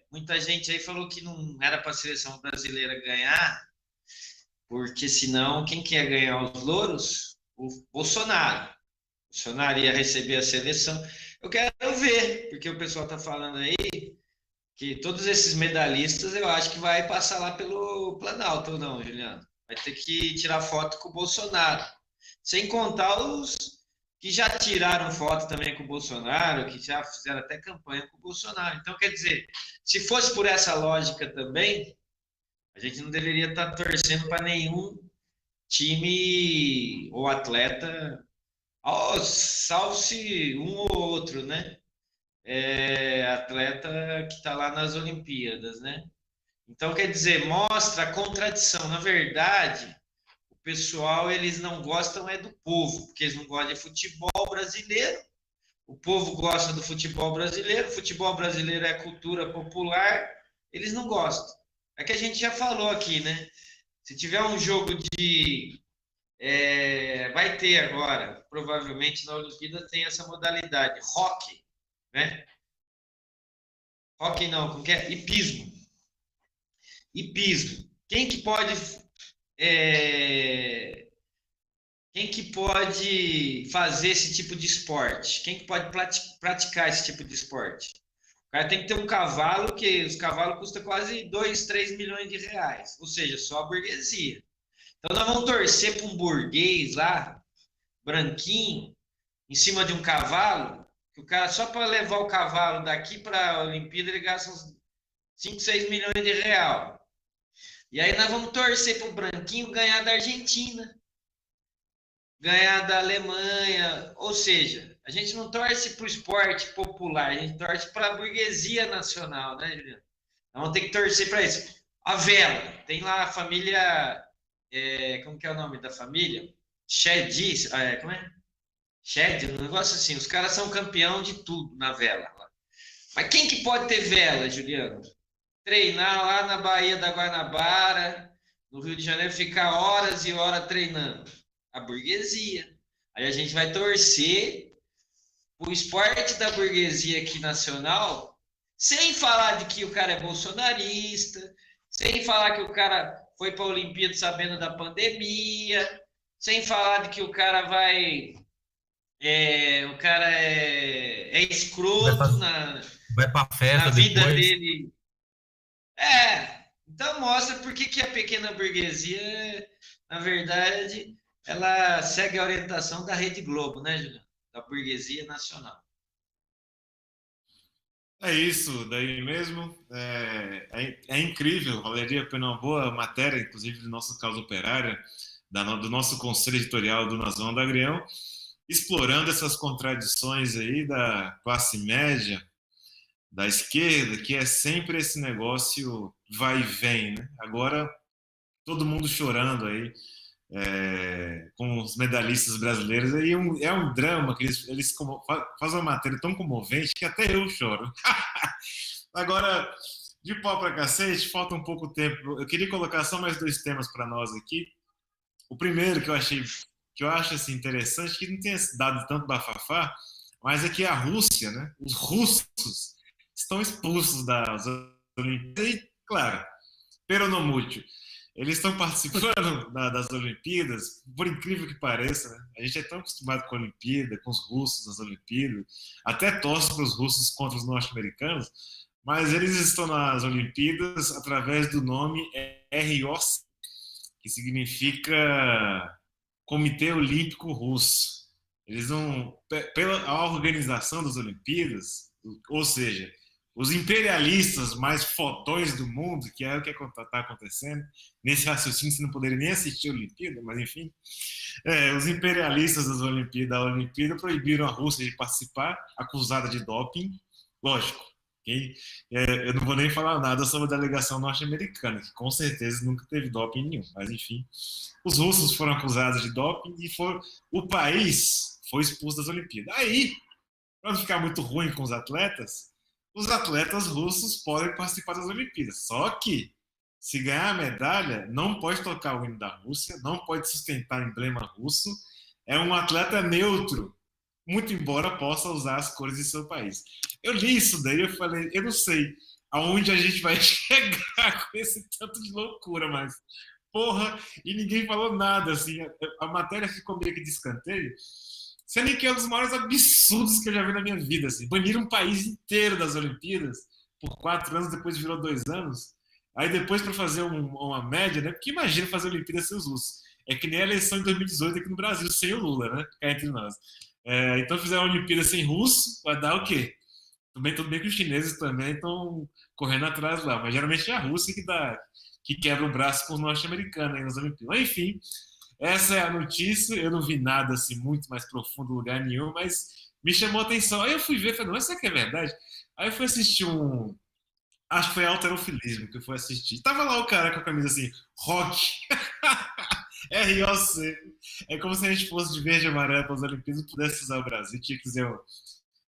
Speaker 3: muita gente aí falou que não era para a seleção brasileira ganhar, porque senão quem quer ganhar os louros? O Bolsonaro. O Bolsonaro ia receber a seleção. Eu quero ver, porque o pessoal está falando aí que todos esses medalhistas eu acho que vai passar lá pelo Planalto, ou não, Juliano? Vai ter que tirar foto com o Bolsonaro. Sem contar os que já tiraram foto também com o Bolsonaro, que já fizeram até campanha com o Bolsonaro. Então, quer dizer, se fosse por essa lógica também, a gente não deveria estar torcendo para nenhum time ou atleta, salve-se um ou outro, né? Atleta que está lá nas Olimpíadas, né? Então, quer dizer, mostra a contradição. Na verdade, o pessoal, eles não gostam do povo, porque eles não gostam de futebol brasileiro. O povo gosta do futebol brasileiro, o futebol brasileiro é cultura popular, eles não gostam. É que a gente já falou aqui, né? Se tiver um jogo vai ter agora, provavelmente na Olimpíada tem essa modalidade, hockey, né? Hockey não, como que é? Hipismo. Hipismo. É, Quem que pode fazer esse tipo de esporte? Quem que pode praticar esse tipo de esporte? O cara tem que ter um cavalo, que os cavalos custam quase 2, 3 milhões de reais. Ou seja, só a burguesia. Então nós vamos torcer para um burguês lá, branquinho, em cima de um cavalo, que o cara, só para levar o cavalo daqui para a Olimpíada, ele gasta uns 5, 6 milhões de real. E aí nós vamos torcer para o branquinho ganhar da Argentina, ganhar da Alemanha. Ou seja, a gente não torce para o esporte popular, a gente torce para a burguesia nacional, né, Juliano? Nós vamos ter que torcer para isso. A vela, tem lá a família, como que é o nome da família? Shed, como é? Shed, um negócio assim, os caras são campeão de tudo na vela. Mas quem que pode ter vela, Juliano? Treinar lá na Baía da Guanabara, no Rio de Janeiro, ficar horas e horas treinando. A burguesia. Aí a gente vai torcer o esporte da burguesia aqui nacional, sem falar de que o cara é bolsonarista, sem falar que o cara foi para a Olimpíada sabendo da pandemia, sem falar de que o cara o cara é escroto
Speaker 2: Vai pra
Speaker 3: na
Speaker 2: festa
Speaker 3: vida
Speaker 2: depois.
Speaker 3: dele. Então mostra por que a pequena burguesia, na verdade, ela segue a orientação da Rede Globo, né, Juliano? Da burguesia nacional.
Speaker 1: É isso, daí mesmo. É incrível, valeria a pena uma boa matéria, inclusive do nosso Causa Operária, do nosso conselho editorial do Nação do Agrião, explorando essas contradições aí da classe média, da esquerda, que é sempre esse negócio vai e vem, né? Agora, todo mundo chorando aí, com os medalhistas brasileiros, aí é um drama que eles fazem uma matéria tão comovente que até eu choro. Agora, de pau para cacete, falta um pouco tempo. Eu queria colocar só mais dois temas para nós aqui. O primeiro que eu acho assim, interessante, que não tenha dado tanto bafafá, mas é que a Rússia, né, os russos estão expulsos das Olimpíadas. E, claro, peronomútil. Eles estão participando das Olimpíadas, por incrível que pareça, né? A gente é tão acostumado com a Olimpíada, com os russos nas Olimpíadas, até torce para os russos contra os norte-americanos, mas eles estão nas Olimpíadas através do nome ROC, que significa Comitê Olímpico Russo. Eles não, pela organização das Olimpíadas, ou seja, os imperialistas mais fodões do mundo, que é o que está acontecendo, nesse raciocínio você não poderia nem assistir a Olimpíada, mas enfim, os imperialistas da Olimpíada proibiram a Rússia de participar, acusada de doping, lógico. Eu não vou nem falar nada sobre a delegação norte-americana, que com certeza nunca teve doping nenhum, mas enfim, os russos foram acusados de doping e o país foi expulso das Olimpíadas. Aí, para não ficar muito ruim com os atletas russos podem participar das Olimpíadas. Só que, se ganhar a medalha, não pode tocar o hino da Rússia, não pode sustentar o emblema russo. É um atleta neutro, muito embora possa usar as cores de seu país. Eu li isso daí, eu falei, eu não sei aonde a gente vai chegar com esse tanto de loucura, mas porra, e ninguém falou nada, assim, a matéria ficou meio que de escanteio, sendo que é um dos maiores absurdos que eu já vi na minha vida, assim, baniram um país inteiro das Olimpíadas por 4 anos, depois virou 2 anos, aí depois para fazer uma média, né, porque imagina fazer Olimpíadas sem os russos, é que nem a eleição de 2018 aqui no Brasil, sem o Lula, né, cá entre nós. Então fizer uma Olimpíada sem russo, vai dar o quê? Tudo bem que os chineses também estão correndo atrás lá, mas geralmente é a Rússia que quebra o braço com os norte-americanos nas Olimpíadas. Mas, enfim, essa é a notícia. Eu não vi nada assim muito mais profundo em lugar nenhum, mas me chamou a atenção. Aí eu fui ver, falei, não, isso aqui é verdade? Aí eu fui assistir acho que foi Halterofilismo que eu fui assistir. Tava lá o cara com a camisa assim, rock. ROC. É como se a gente fosse de verde e amarelo para as Olimpíadas e pudesse usar o Brasil. Tinha que dizer o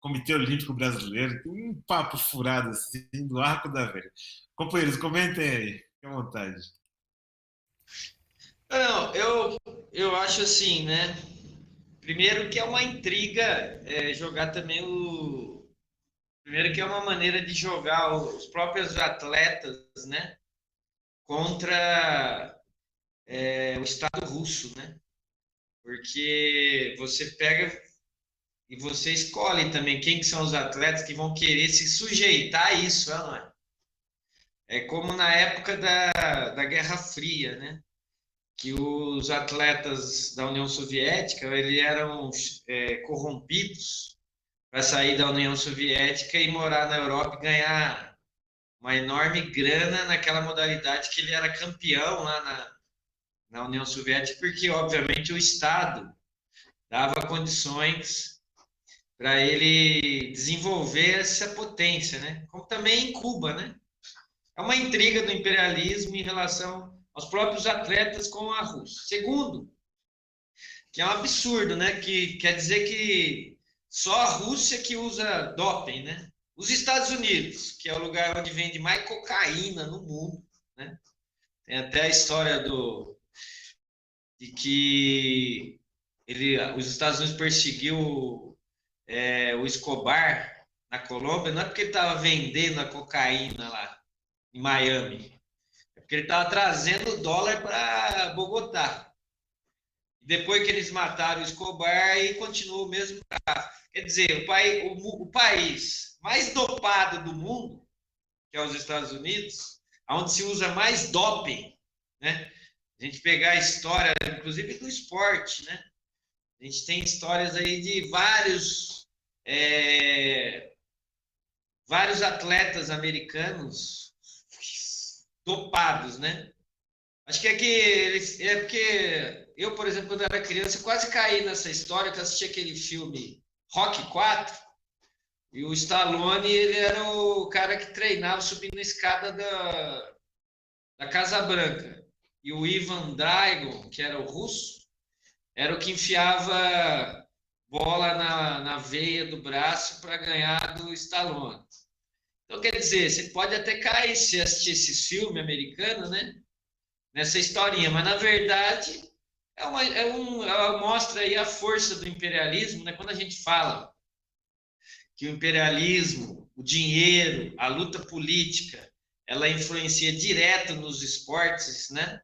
Speaker 1: Comitê Olímpico Brasileiro. Tem um papo furado assim, do arco da velha. Companheiros, comentem aí. Fique à vontade.
Speaker 3: Não, eu acho assim, né? Primeiro que é uma intriga jogar também o. Primeiro que é uma maneira de jogar os próprios atletas, né? Contra o Estado russo, né? porque você pega e você escolhe também quem que são os atletas que vão querer se sujeitar a isso, não é? É como na época da Guerra Fria, né? Que os atletas da União Soviética eles eram corrompidos para sair da União Soviética e morar na Europa e ganhar uma enorme grana naquela modalidade que ele era campeão lá na União Soviética, porque, obviamente, o Estado dava condições para ele desenvolver essa potência, né? Como também em Cuba, né? É uma intriga do imperialismo em relação aos próprios atletas com a Rússia. Segundo, que é um absurdo, né? Que quer dizer que só a Rússia que usa doping, né? Os Estados Unidos, que é o lugar onde vende mais cocaína no mundo, né? Tem até a história de que os Estados Unidos perseguiu o Escobar na Colômbia, não é porque ele estava vendendo a cocaína lá em Miami, é porque ele estava trazendo dólar para Bogotá. Depois que eles mataram o Escobar, aí continuou o mesmo tráfico. Quer dizer, o país mais dopado do mundo, que é os Estados Unidos, onde se usa mais doping, né? A gente pegar a história, inclusive do esporte, né? A gente tem histórias aí de vários atletas americanos dopados, dopados, né? Acho que é porque eu, por exemplo, quando era criança, quase caí nessa história que eu assisti aquele filme Rocky 4 e o Stallone, ele era o cara que treinava subindo a escada da Casa Branca. E o Ivan Drago, que era o russo, era o que enfiava bola na veia do braço para ganhar do Stallone. Então, quer dizer, você pode até cair se assistir esses filmes americanos, né? Nessa historinha, mas na verdade ela mostra aí a força do imperialismo, né? Quando a gente fala que o imperialismo, o dinheiro, a luta política, ela influencia direto nos esportes, né?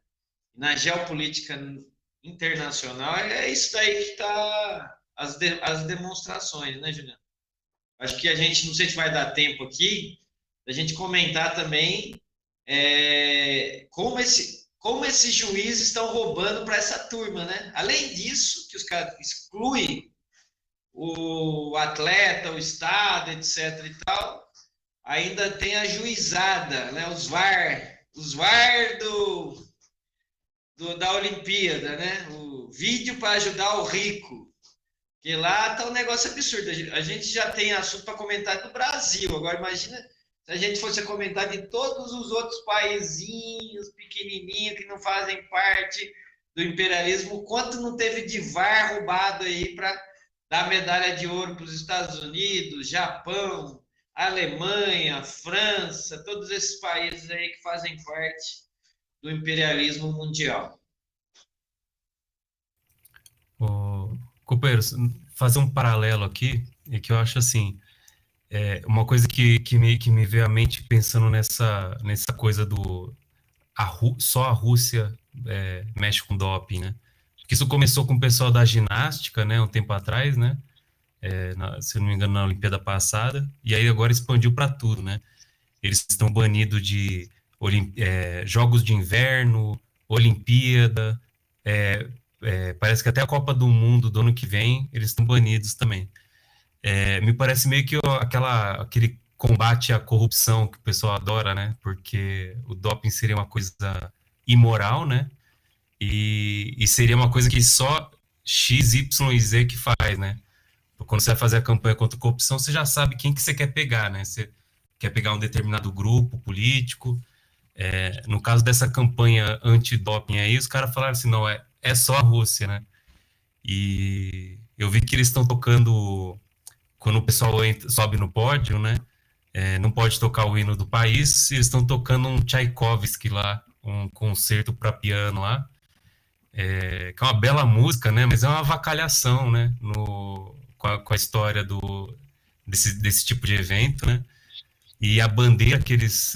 Speaker 3: Na geopolítica internacional, é isso daí que está as demonstrações, né, Juliano? Acho que a gente, não sei se vai dar tempo aqui, da gente comentar também como esses juízes estão roubando para essa turma, né? Além disso, que os caras excluem o atleta, o Estado, etc. e tal, ainda tem a juizada, né? Os VAR da Olimpíada, né? O vídeo para ajudar o rico. Que lá tá um negócio absurdo. A gente já tem assunto para comentar do Brasil. Agora imagina se a gente fosse comentar de todos os outros paizinhos pequenininhos que não fazem parte do imperialismo, quanto não teve de VAR roubado aí para dar medalha de ouro para os Estados Unidos, Japão, Alemanha, França, todos esses países aí que fazem parte do imperialismo mundial.
Speaker 2: Companheiro, fazer um paralelo aqui, é que eu acho assim, uma coisa que me veio à mente pensando nessa coisa só a Rússia mexe com doping, né? Porque isso começou com o pessoal da ginástica, né, um tempo atrás, né? Se eu não me engano, na Olimpíada passada, e aí agora expandiu para tudo, né? Eles estão banidos de Jogos de Inverno, Olimpíada, parece que até a Copa do Mundo do ano que vem, eles estão banidos também. Me parece meio que aquele combate à corrupção que o pessoal adora, né? Porque o doping seria uma coisa imoral, né? E seria uma coisa que só X, Y e Z que faz, né? Quando você vai fazer a campanha contra a corrupção, você já sabe quem que você quer pegar, né? Você quer pegar um determinado grupo político. No caso dessa campanha anti-doping aí, os caras falaram assim, não, é só a Rússia, né? E eu vi que eles estão tocando, quando o pessoal sobe no pódio, né? Não pode tocar o hino do país, eles estão tocando um Tchaikovsky lá, um concerto para piano lá, que é uma bela música, né? Mas é uma avacalhação, né? Com a história desse tipo de evento, né? E a bandeira que eles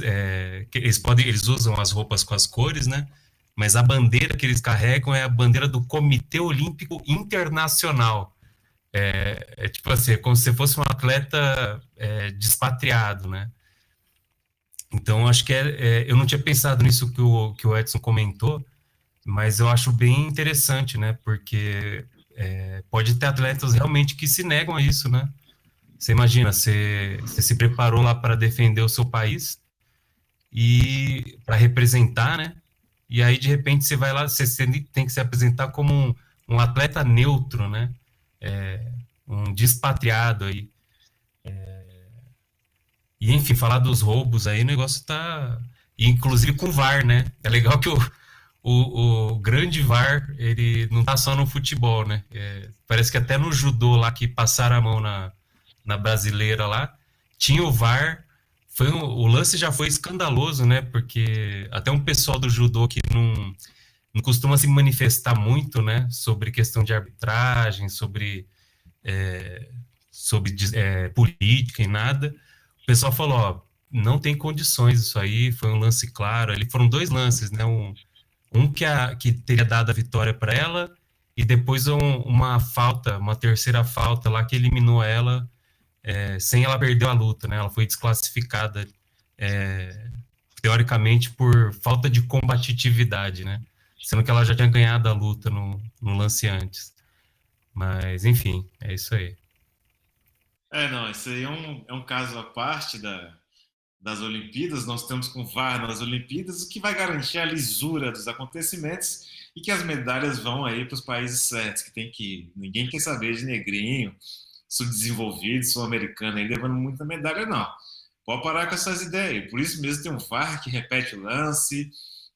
Speaker 2: usam as roupas com as cores, né? mas a bandeira que eles carregam é a bandeira do Comitê Olímpico Internacional. É tipo assim, é como se fosse um atleta despatriado, né? Então, acho que eu não tinha pensado nisso que o Edson comentou, mas eu acho bem interessante, né? Porque pode ter atletas realmente que se negam a isso, né? Você imagina, você se preparou lá para defender o seu país e para representar, né? E aí, de repente, você vai lá, você tem que se apresentar como um atleta neutro, né? Um despatriado aí. E, enfim, falar dos roubos aí, o negócio tá. E, inclusive com o VAR, né? É legal que o grande VAR, ele não tá só no futebol, né? Parece que até no judô lá, que passaram a mão na brasileira lá, tinha o VAR. O lance já foi escandaloso, né? Porque até um pessoal do judô que não costuma se manifestar muito, né? Sobre questão de arbitragem, sobre política e nada. O pessoal falou, ó, não tem condições isso aí, foi um lance claro. Ali foram dois lances, né? Que teria dado a vitória para ela e depois uma falta, uma terceira falta lá que eliminou ela sem ela perder a luta, né? Ela foi desclassificada teoricamente por falta de combatividade, né? Sendo que ela já tinha ganhado a luta no lance antes. Mas, enfim, é isso aí.
Speaker 1: Não, isso aí é um caso à parte das Olimpíadas. Nós estamos com VAR nas Olimpíadas, o que vai garantir a lisura dos acontecimentos e que as medalhas vão aí para os países certos, que tem que ir. Ninguém quer saber de negrinho, subdesenvolvido, sul-americano aí levando muita medalha, não. Pode parar com essas ideias. Por isso mesmo tem um VAR que repete o lance,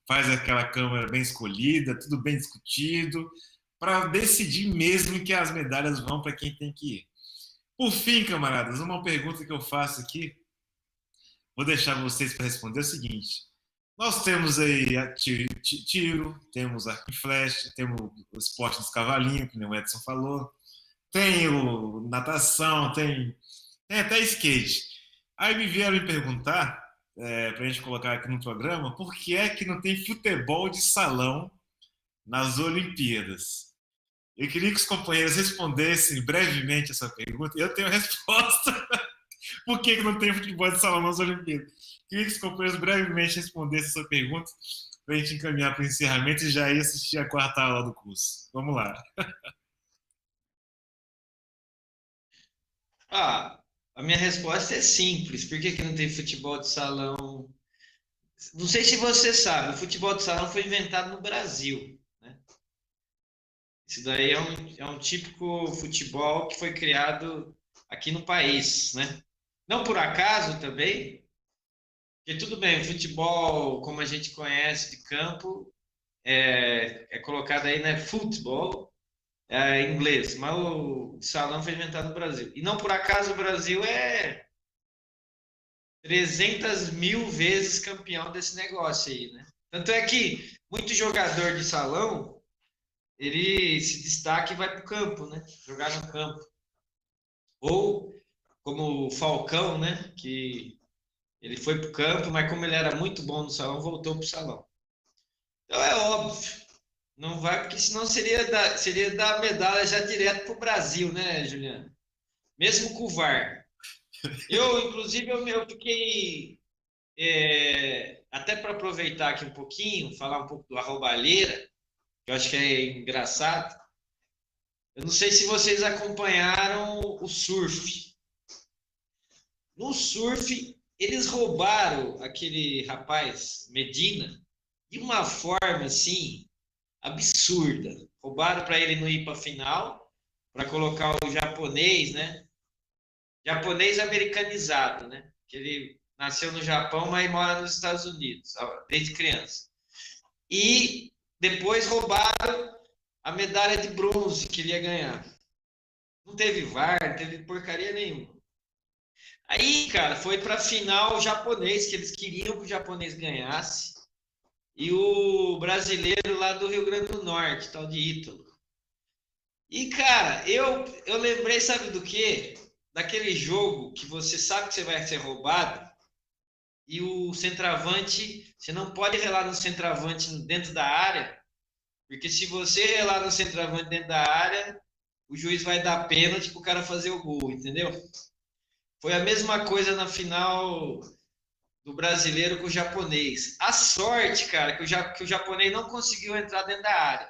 Speaker 1: faz aquela câmera bem escolhida, tudo bem discutido, para decidir mesmo que as medalhas vão para quem tem que ir. Por fim, camaradas, uma pergunta que eu faço aqui, vou deixar vocês para responder é o seguinte: nós temos aí tiro, temos arco e flecha, temos o esporte dos cavalinhos, que nem o Edson falou, tem o natação, tem até skate. Aí me vieram me perguntar, para a gente colocar aqui no programa, por que é que não tem futebol de salão nas Olimpíadas? Eu queria que os companheiros respondessem brevemente essa pergunta. Eu tenho a resposta. Por que não tem futebol de salão nas Olimpíadas? Eu queria que os companheiros brevemente respondessem essa pergunta para a gente encaminhar para o encerramento e já ir assistir a quarta aula do curso. Vamos lá.
Speaker 3: A minha resposta é simples. Por que não tem futebol de salão? Não sei se você sabe, o futebol de salão foi inventado no Brasil, né? Isso daí é um típico futebol que foi criado aqui no país, né? Não por acaso também, porque tudo bem, o futebol, como a gente conhece de campo, é colocado aí, né? Futebol, em inglês, mas o de salão foi inventado no Brasil. E não por acaso o Brasil é 300 mil vezes campeão desse negócio aí, né? Tanto é que muito jogador de salão, ele se destaca e vai para o campo, né? Jogar no campo. Ou como o Falcão, né? Que ele foi para o campo, mas como ele era muito bom no salão, voltou para o salão. Então é óbvio, não vai, porque senão seria dar medalha já direto para o Brasil, né, Juliano? Mesmo com o VAR. Inclusive, eu fiquei. Até para aproveitar aqui um pouquinho, falar um pouco do arrobalheira, que eu acho que é engraçado. Eu não sei se vocês acompanharam o surf. No surf, eles roubaram aquele rapaz, Medina, de uma forma assim absurda. Roubaram para ele não ir para a final, para colocar o japonês, né? Japonês americanizado, né? Que ele nasceu no Japão, mas mora nos Estados Unidos, desde criança. E depois roubaram a medalha de bronze que ele ia ganhar. Não teve VAR, não teve porcaria nenhuma. Aí, cara, foi para a final japonês, que eles queriam que o japonês ganhasse, e o brasileiro lá do Rio Grande do Norte, tal de Ítalo. E, cara, eu lembrei, sabe do quê? Daquele jogo que você sabe que você vai ser roubado, e o centroavante, você não pode relar no centroavante dentro da área, porque se você relar no centroavante dentro da área, o juiz vai dar pênalti para o cara fazer o gol, entendeu? Foi a mesma coisa na final do brasileiro com o japonês. A sorte, cara, que o japonês não conseguiu entrar dentro da área.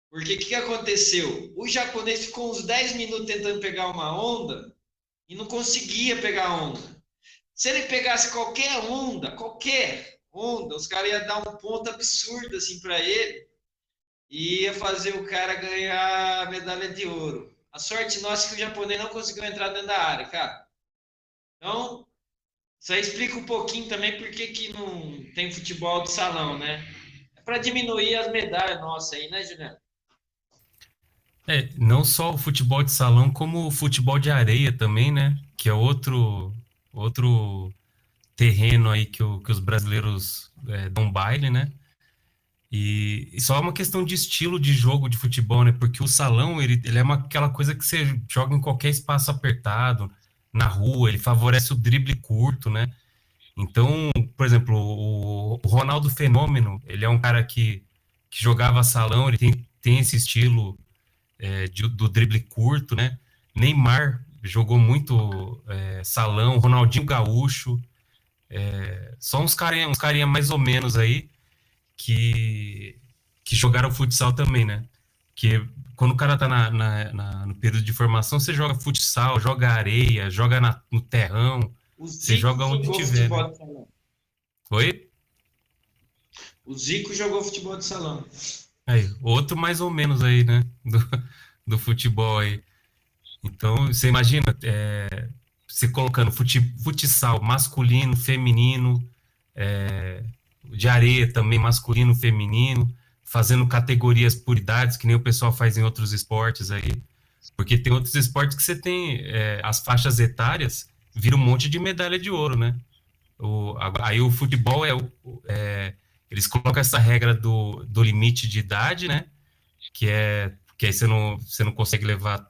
Speaker 3: Porque o que aconteceu? O japonês ficou uns 10 minutos tentando pegar uma onda e não conseguia pegar a onda. Se ele pegasse qualquer onda, os caras iam dar um ponto absurdo assim para ele e ia fazer o cara ganhar a medalha de ouro. A sorte nossa é que o japonês não conseguiu entrar dentro da área, cara. Então, isso aí explica um pouquinho também por que não tem futebol de salão, né? É para diminuir as medalhas nossas aí, né, Juliano?
Speaker 2: Não só o futebol de salão, como o futebol de areia também, né? Que é outro terreno aí que os brasileiros dão baile, né? E só é uma questão de estilo de jogo de futebol, né? Porque o salão, ele é aquela coisa que você joga em qualquer espaço apertado, na rua, ele favorece o drible curto, né? Então, por exemplo, o Ronaldo Fenômeno, ele é um cara que jogava salão, ele tem esse estilo do drible curto, né? Neymar jogou muito salão, Ronaldinho Gaúcho, só uns carinha mais ou menos aí que, que jogaram futsal também, né? Que quando o cara tá no período de formação, você joga futsal, joga areia, joga no terrão,
Speaker 3: O
Speaker 2: você
Speaker 3: Zico
Speaker 2: joga onde
Speaker 3: jogou
Speaker 2: tiver, né?
Speaker 3: futebol de salão.
Speaker 2: Oi?
Speaker 3: O Zico jogou futebol de salão.
Speaker 2: Aí, outro mais ou menos aí, né? Do futebol aí. Então, você imagina, você colocando futsal masculino, feminino, de areia também, masculino, feminino, fazendo categorias por idades, que nem o pessoal faz em outros esportes aí. Porque tem outros esportes que você tem as faixas etárias, vira um monte de medalha de ouro, né? Aí o futebol eles colocam essa regra do limite de idade, né? Que aí você não consegue levar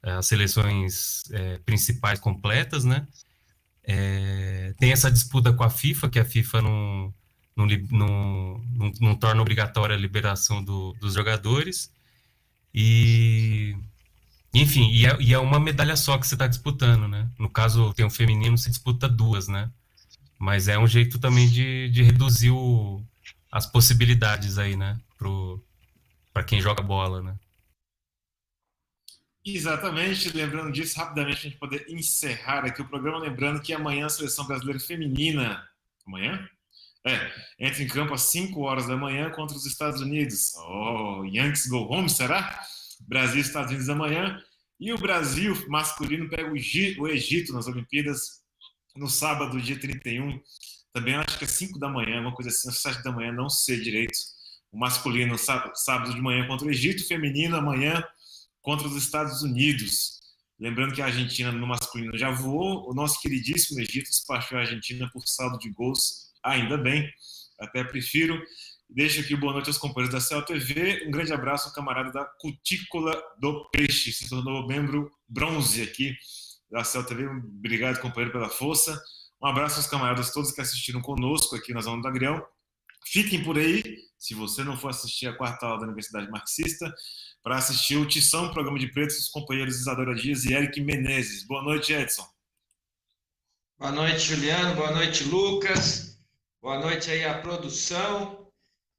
Speaker 2: as seleções principais completas, né? Tem essa disputa com a FIFA, que a FIFA não torna obrigatória a liberação dos jogadores. E, enfim, e é uma medalha só que você está disputando, né? No caso, tem um feminino, você disputa duas, né? Mas é um jeito também de reduzir as possibilidades aí, né? Para quem joga bola, né?
Speaker 1: Exatamente, lembrando disso, rapidamente, para a gente poder encerrar aqui o programa, lembrando que amanhã a Seleção Brasileira Feminina, amanhã? Entra em campo às 5 horas da manhã contra os Estados Unidos. Oh, Yankees go home, será? Brasil e Estados Unidos amanhã. E o Brasil masculino pega o Egito nas Olimpíadas no sábado, dia 31. Também acho que é 5 da manhã, uma coisa assim, 7 da manhã, não sei direito. O masculino sábado de manhã contra o Egito, o feminino amanhã contra os Estados Unidos. Lembrando que a Argentina no masculino já voou, o nosso queridíssimo Egito despachou a Argentina por saldo de gols, ainda bem, até prefiro. Deixo aqui boa noite aos companheiros da CEL TV, um grande abraço ao camarada da Cutícula do Peixe, se tornou membro bronze aqui da CEL TV, obrigado companheiro pela força, um abraço aos camaradas todos que assistiram conosco aqui na Zona do Agrião, fiquem por aí, se você não for assistir a quarta aula da Universidade Marxista, para assistir o Tição, programa de pretos, os companheiros Isadora Dias e Eric Menezes. Boa noite, Edson.
Speaker 3: Boa noite, Juliano. Boa noite, Lucas. Boa noite aí à produção.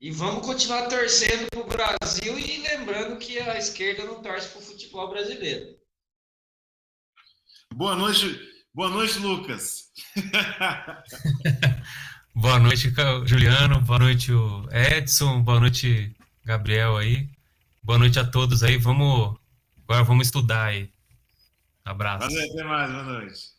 Speaker 3: E vamos continuar torcendo para o Brasil e lembrando que a esquerda não torce para o futebol brasileiro.
Speaker 1: Boa noite, Lucas.
Speaker 2: Boa noite, Juliano. Boa noite, o Edson. Boa noite, Gabriel aí. Boa noite a todos aí. Agora vamos estudar aí. Abraço.
Speaker 1: Valeu, até mais. Boa noite.